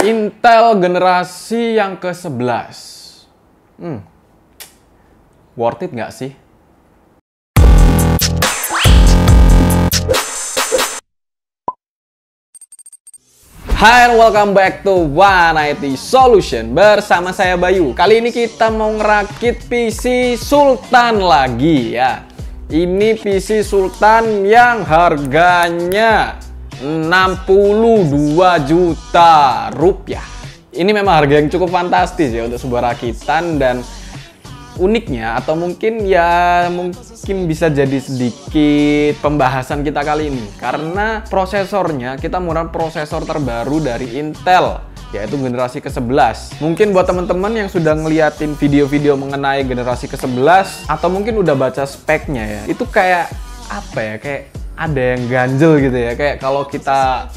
Intel generasi yang ke-11. Worth it nggak sih? Hai and welcome back to One IT Solution bersama saya Bayu. Kali ini kita mau ngerakit PC Sultan lagi ya. Ini PC Sultan yang harganya 62 juta rupiah. Ini memang harga yang cukup fantastis ya untuk sebuah rakitan, dan uniknya atau mungkin bisa jadi sedikit pembahasan kita kali ini karena prosesornya kita menggunakan prosesor terbaru dari Intel, yaitu generasi ke-11. Mungkin buat teman-teman yang sudah ngeliatin video-video mengenai generasi ke-11 atau mungkin udah baca speknya ya, itu kayak apa ya, kayak ada yang ganjel gitu ya, kayak kalau kita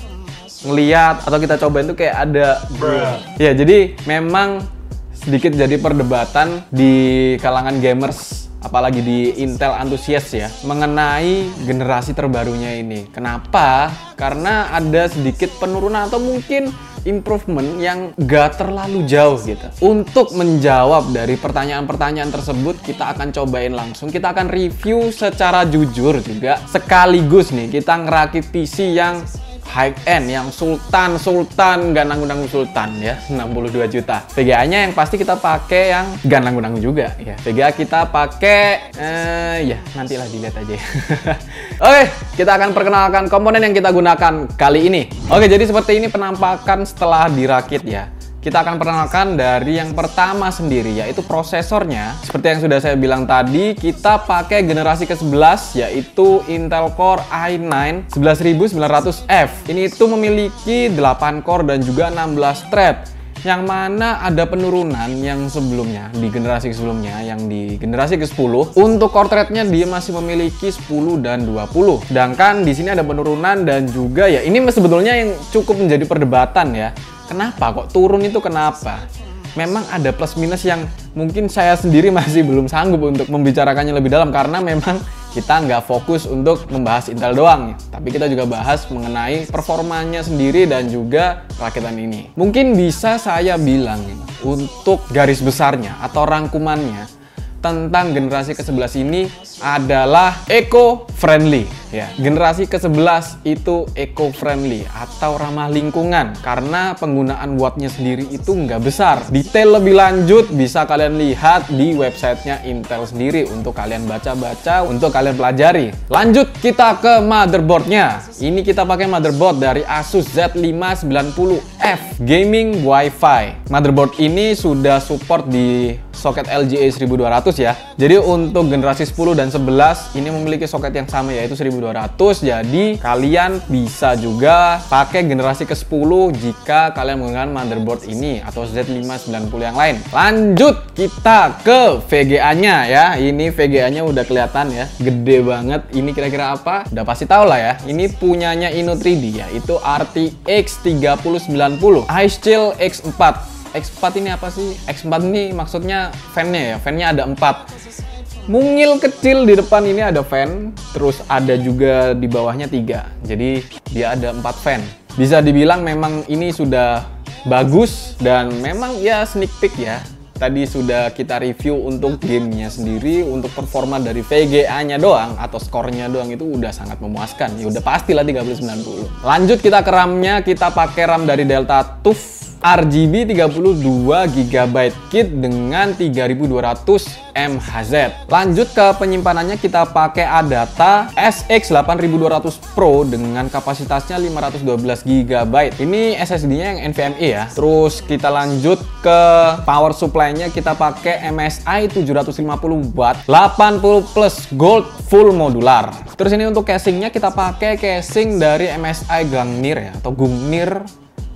ngeliat atau kita cobain tuh kayak ada ya. Jadi memang sedikit jadi perdebatan di kalangan gamers, apalagi di Intel antusias ya, mengenai generasi terbarunya ini. Kenapa? Karena ada sedikit penurunan atau mungkin improvement yang gak terlalu jauh gitu. Untuk menjawab dari pertanyaan-pertanyaan tersebut, kita akan cobain langsung. Kita akan review secara jujur juga. Sekaligus nih, kita ngerakit PC yang high-end, yang sultan, gak nanggung-nanggung sultan ya, 62 juta. VGA-nya yang pasti kita pakai yang gak nanggung-nanggung juga ya. VGA kita pakai, ya nantilah dilihat aja. Oke, kita akan perkenalkan komponen yang kita gunakan kali ini. Oke, jadi seperti ini penampakan setelah dirakit ya. Kita akan perkenalkan dari yang pertama sendiri, yaitu prosesornya. Seperti yang sudah saya bilang tadi, kita pakai generasi ke-11, yaitu Intel Core i9 11900F. Ini itu memiliki 8 core dan juga 16 thread. Yang mana ada penurunan yang sebelumnya, di generasi sebelumnya, yang di generasi ke-10. Untuk core thread-nya dia masih memiliki 10 dan 20. Sedangkan di sini ada penurunan dan juga ya, ini sebetulnya yang cukup menjadi perdebatan ya. Kenapa kok turun itu, kenapa? Memang ada plus minus yang mungkin saya sendiri masih belum sanggup untuk membicarakannya lebih dalam, karena memang kita nggak fokus untuk membahas Intel doang ya. Tapi kita juga bahas mengenai performanya sendiri dan juga rakitan ini. Mungkin bisa saya bilang untuk garis besarnya atau rangkumannya tentang generasi ke-11 ini adalah eco-friendly ya. Generasi ke-11 itu eco-friendly atau ramah lingkungan karena penggunaan wattnya sendiri itu nggak besar. Detail lebih lanjut bisa kalian lihat di websitenya Intel sendiri untuk kalian baca-baca, untuk kalian pelajari. Lanjut kita ke motherboardnya. Ini kita pakai motherboard dari Asus Z590F Gaming Wi-Fi. Motherboard ini sudah support di soket LGA 1200 ya. Jadi untuk generasi 10 dan 11 ini memiliki soket yang sama, yaitu 1200. Jadi kalian bisa juga pakai generasi ke-10 jika kalian menggunakan motherboard ini atau Z590 yang lain. Lanjut kita ke VGA-nya ya. Ini VGA-nya udah kelihatan ya, gede banget. Ini kira-kira apa? Udah pasti tahu lah ya. Ini punyanya Inno3D ya, itu RTX 3090 iShield X4. X4 ini apa sih? X4 ini maksudnya fan-nya ya. Fan-nya ada 4. Mungil kecil di depan ini ada fan, terus ada juga di bawahnya 3. Jadi dia ada 4 fan. Bisa dibilang memang ini sudah bagus dan memang ya sneak peek ya. Tadi sudah kita review untuk gamenya sendiri, untuk performa dari VGA-nya doang atau skornya doang itu udah sangat memuaskan. Ya udah pastilah 3090. Lanjut kita ke RAM-nya, kita pakai RAM dari Delta TUF RGB 32 GB kit dengan 3200 MHz. Lanjut ke penyimpanannya, kita pakai ADATA SX8200 Pro dengan kapasitasnya 512 GB. Ini SSD-nya yang NVMe ya. Terus kita lanjut ke power supply-nya, kita pakai MSI 750W 80 plus gold full modular. Terus ini untuk casingnya kita pakai casing dari MSI Gungnir ya, atau Gungnir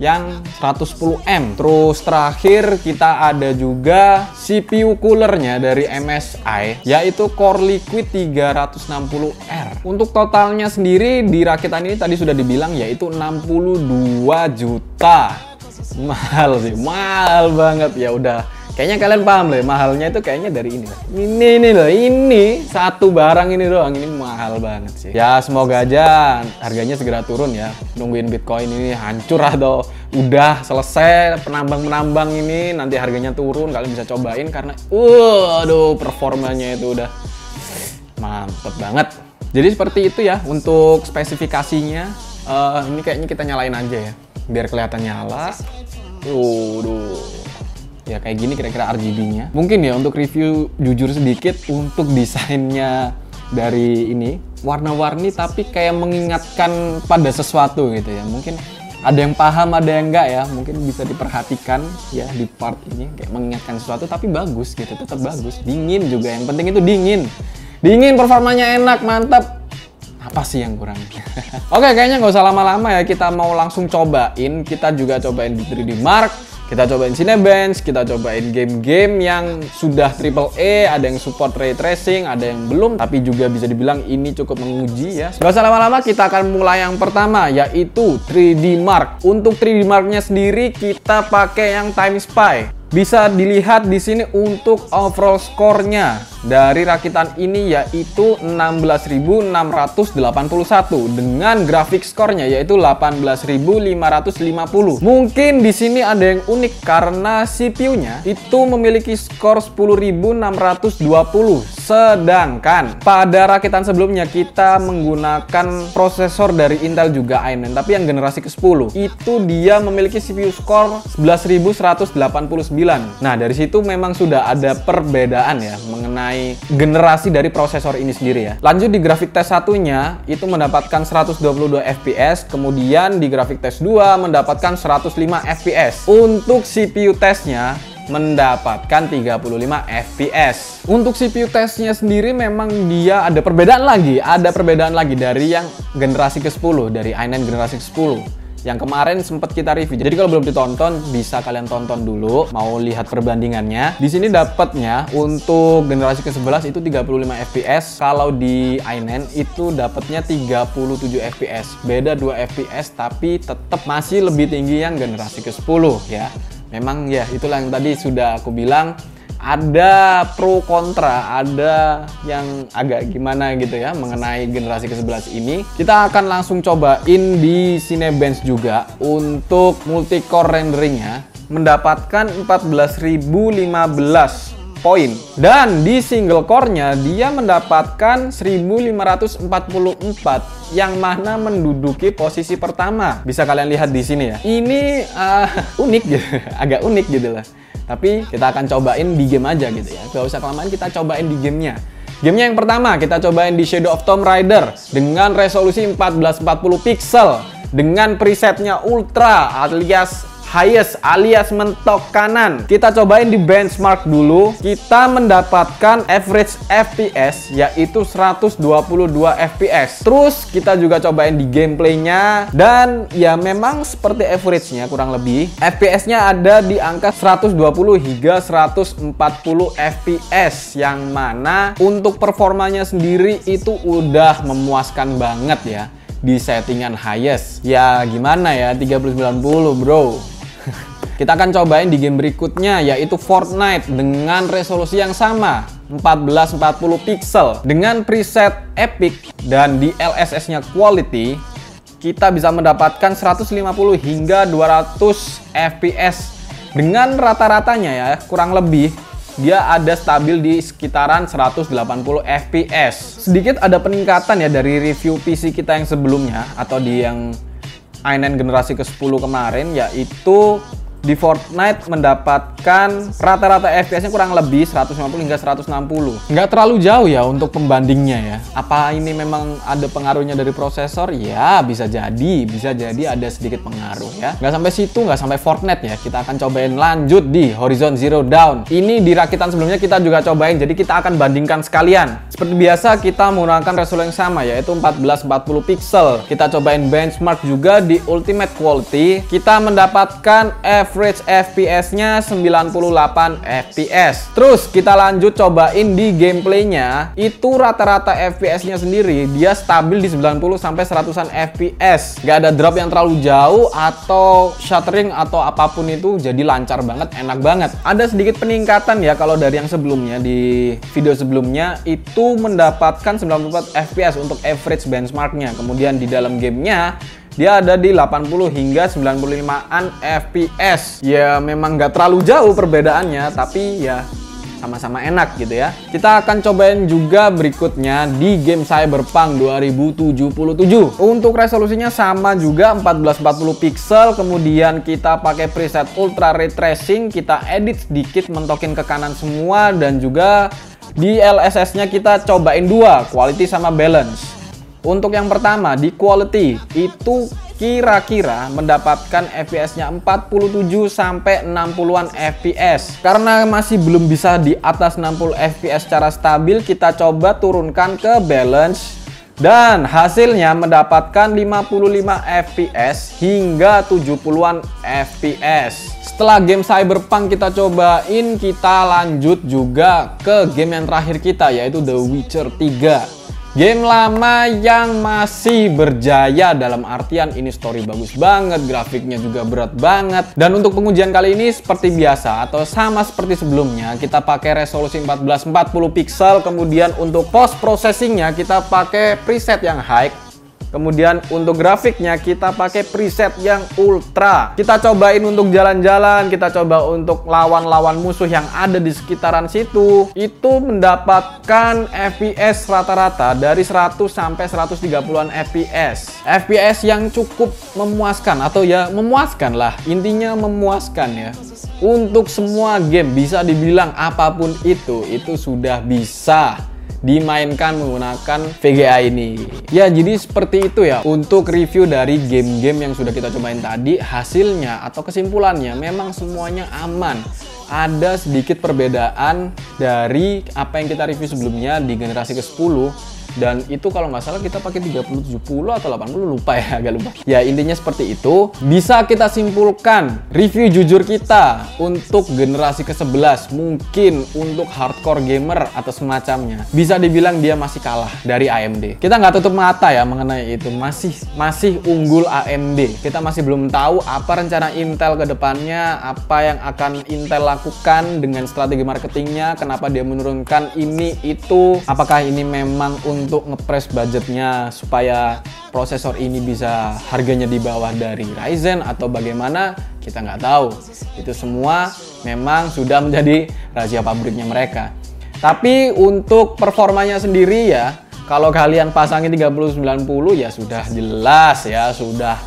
yang 110M. Terus terakhir kita ada juga CPU coolernya dari MSI, yaitu Core Liquid 360R. Untuk totalnya sendiri di rakitan ini tadi sudah dibilang yaitu 62 juta. Mahal sih, mahal banget ya. Udah Kayaknya kalian paham lah, mahalnya itu kayaknya dari ini. Ini loh, ini satu barang ini doang, ini mahal banget sih. Ya semoga aja harganya segera turun ya. Nungguin Bitcoin ini hancur atau udah selesai penambang-penambang ini, nanti harganya turun, kalian bisa cobain karena aduh performanya itu udah mantep banget. Jadi seperti itu ya untuk spesifikasinya. Ini kayaknya kita nyalain aja ya, biar kelihatan nyala. Ya kayak gini kira-kira RGB-nya. Mungkin ya untuk review jujur sedikit untuk desainnya dari ini warna-warni tapi kayak mengingatkan pada sesuatu gitu ya. Mungkin ada yang paham, ada yang enggak ya. Mungkin bisa diperhatikan ya di part ini kayak mengingatkan sesuatu tapi bagus gitu, tetap bagus. Dingin juga, yang penting itu dingin. Dingin, performanya enak, mantap. Apa sih yang kurang? Oke, kayaknya nggak usah lama-lama ya. Kita mau langsung cobain. Kita juga cobain di 3D Mark. Kita cobain Cinebench, kita cobain game-game yang sudah AAA, ada yang support ray tracing, ada yang belum, tapi juga bisa dibilang ini cukup menguji ya. Gak usah lama-lama, kita akan mulai yang pertama, yaitu 3D Mark. Untuk 3D Mark-nya sendiri, kita pakai yang Time Spy. Bisa dilihat di sini untuk overall score-nya dari rakitan ini yaitu 16.681 dengan grafik score-nya yaitu 18.550. Mungkin di sini ada yang unik karena CPU-nya itu memiliki skor 10.620, sedangkan pada rakitan sebelumnya kita menggunakan prosesor dari Intel juga i9 tapi yang generasi ke-10 itu dia memiliki CPU skor 11.189. Nah, dari situ memang sudah ada perbedaan ya mengenai generasi dari prosesor ini sendiri ya. Lanjut di grafik tes satunya itu mendapatkan 122 fps, kemudian di grafik tes 2 mendapatkan 105 fps. Untuk CPU tesnya mendapatkan 35 fps. Untuk CPU tesnya sendiri memang dia ada perbedaan lagi dari yang generasi ke-10, dari i9 generasi ke-10 yang kemarin sempat kita review. Jadi kalau belum ditonton bisa kalian tonton dulu, mau lihat perbandingannya. Di sini dapatnya untuk generasi ke-11 itu 35 fps, kalau di i9 itu dapatnya 37 fps. Beda 2 fps tapi tetap masih lebih tinggi yang generasi ke-10 ya. Memang ya itulah yang tadi sudah aku bilang, ada pro kontra, ada yang agak gimana gitu ya mengenai generasi ke-11 ini. Kita akan langsung cobain di Cinebench juga. Untuk multicore renderingnya mendapatkan 14.015 poin, dan di single core-nya dia mendapatkan 1544 yang mana menduduki posisi pertama. Bisa kalian lihat di sini ya. Ini unik gitu, agak unik gitu lah. Tapi kita akan cobain di game aja gitu ya. Gak usah kelamaan, kita cobain di gamenya. Gamenya yang pertama kita cobain di Shadow of Tomb Raider dengan resolusi 1440 pixel dengan presetnya ultra alias highest alias mentok kanan. Kita cobain di benchmark dulu. Kita mendapatkan average FPS yaitu 122 fps. Terus kita juga cobain di gameplaynya, dan ya memang seperti average-nya kurang lebih. FPS-nya ada di angka 120 hingga 140 fps, yang mana untuk performanya sendiri itu udah memuaskan banget ya di settingan highest. Ya gimana ya, 3090 bro. Kita akan cobain di game berikutnya yaitu Fortnite dengan resolusi yang sama 1440 pixel dengan preset epic, dan di LSS-nya quality kita bisa mendapatkan 150 hingga 200 fps. Dengan rata-ratanya ya kurang lebih dia ada stabil di sekitaran 180 fps. Sedikit ada peningkatan ya dari review PC kita yang sebelumnya atau di yang i9 generasi ke-10 kemarin, yaitu di Fortnite mendapatkan rata-rata FPS-nya kurang lebih 150 hingga 160. Nggak terlalu jauh ya untuk pembandingnya ya. Apa ini memang ada pengaruhnya dari prosesor? Ya bisa jadi ada sedikit pengaruh ya. Nggak sampai situ, nggak sampai Fortnite ya. Kita akan cobain lanjut di Horizon Zero Dawn. Ini di rakitan sebelumnya kita juga cobain, jadi kita akan bandingkan sekalian. Seperti biasa kita menggunakan resolusi yang sama yaitu 1440 pixel. Kita cobain benchmark juga di Ultimate Quality. Kita mendapatkan average FPS-nya 98 FPS. Terus kita lanjut cobain di gameplaynya. Itu rata-rata FPS-nya sendiri dia stabil di 90 sampai 100-an FPS. Gak ada drop yang terlalu jauh atau stuttering atau apapun itu, jadi lancar banget, enak banget. Ada sedikit peningkatan ya kalau dari yang sebelumnya, di video sebelumnya itu mendapatkan 94 FPS untuk average benchmarknya. Kemudian di dalam gamenya dia ada di 80 hingga 95an FPS. Ya memang nggak terlalu jauh perbedaannya, tapi ya sama-sama enak gitu ya. Kita akan cobain juga berikutnya di game Cyberpunk 2077. Untuk resolusinya sama juga 1440 pixel. Kemudian kita pakai preset ultra ray tracing, kita edit sedikit, mentokin ke kanan semua, dan juga di LSS-nya kita cobain dua, quality sama balance. Untuk yang pertama di quality itu kira-kira mendapatkan FPS-nya 47 sampai 60-an FPS. Karena masih belum bisa di atas 60 FPS secara stabil, kita coba turunkan ke balance dan hasilnya mendapatkan 55 FPS hingga 70-an FPS. Setelah game Cyberpunk kita cobain, kita lanjut juga ke game yang terakhir kita, yaitu The Witcher 3. Game lama yang masih berjaya, dalam artian ini story bagus banget, grafiknya juga berat banget. Dan untuk pengujian kali ini seperti biasa atau sama seperti sebelumnya, kita pakai resolusi 1440 pixel. Kemudian untuk post processingnya kita pakai preset yang high. Kemudian untuk grafiknya kita pakai preset yang ultra. Kita cobain untuk jalan-jalan, kita coba untuk lawan-lawan musuh yang ada di sekitaran situ. Itu mendapatkan FPS rata-rata dari 100 sampai 130-an FPS. FPS yang cukup memuaskan, atau ya memuaskan lah. Intinya memuaskan ya. Untuk semua game bisa dibilang apapun itu sudah bisa dimainkan menggunakan VGA ini. Ya, jadi seperti itu ya untuk review dari game-game yang sudah kita cobain tadi. Hasilnya atau kesimpulannya memang semuanya aman. Ada sedikit perbedaan dari apa yang kita review sebelumnya di generasi ke-10. Dan itu kalau nggak salah kita pakai 3070 atau 80, lupa ya, agak lupa. Ya intinya seperti itu. Bisa kita simpulkan review jujur kita untuk generasi ke-11 mungkin untuk hardcore gamer atau semacamnya, bisa dibilang dia masih kalah dari AMD. Kita nggak tutup mata ya mengenai itu, masih unggul AMD. Kita masih belum tahu apa rencana Intel ke depannya, apa yang akan Intel lakukan dengan strategi marketingnya, kenapa dia menurunkan ini itu, apakah ini memang untuk ngepres budgetnya supaya prosesor ini bisa harganya di bawah dari Ryzen atau bagaimana, kita nggak tahu. Itu semua memang sudah menjadi rahasia pabriknya mereka. Tapi untuk performanya sendiri ya, kalau kalian pasangin 3090 ya sudah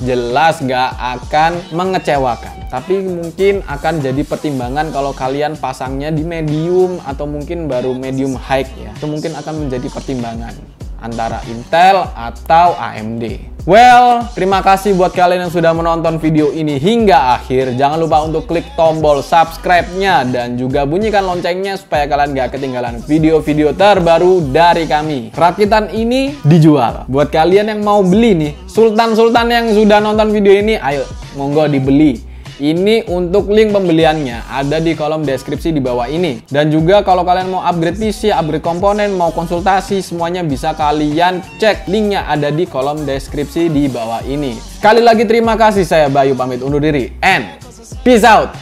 jelas nggak akan mengecewakan. Tapi mungkin akan jadi pertimbangan kalau kalian pasangnya di medium atau mungkin baru medium high ya. Itu mungkin akan menjadi pertimbangan antara Intel atau AMD. Well, terima kasih buat kalian yang sudah menonton video ini hingga akhir. Jangan lupa untuk klik tombol subscribe-nya dan juga bunyikan loncengnya supaya kalian gak ketinggalan video-video terbaru dari kami. Rakitan ini dijual. Buat kalian yang mau beli nih, sultan-sultan yang sudah nonton video ini, ayo monggo dibeli. Ini untuk link pembeliannya ada di kolom deskripsi di bawah ini. Dan juga kalau kalian mau upgrade PC, upgrade komponen, mau konsultasi, semuanya bisa kalian cek. Linknya ada di kolom deskripsi di bawah ini. Sekali lagi terima kasih, saya Bayu pamit undur diri and peace out.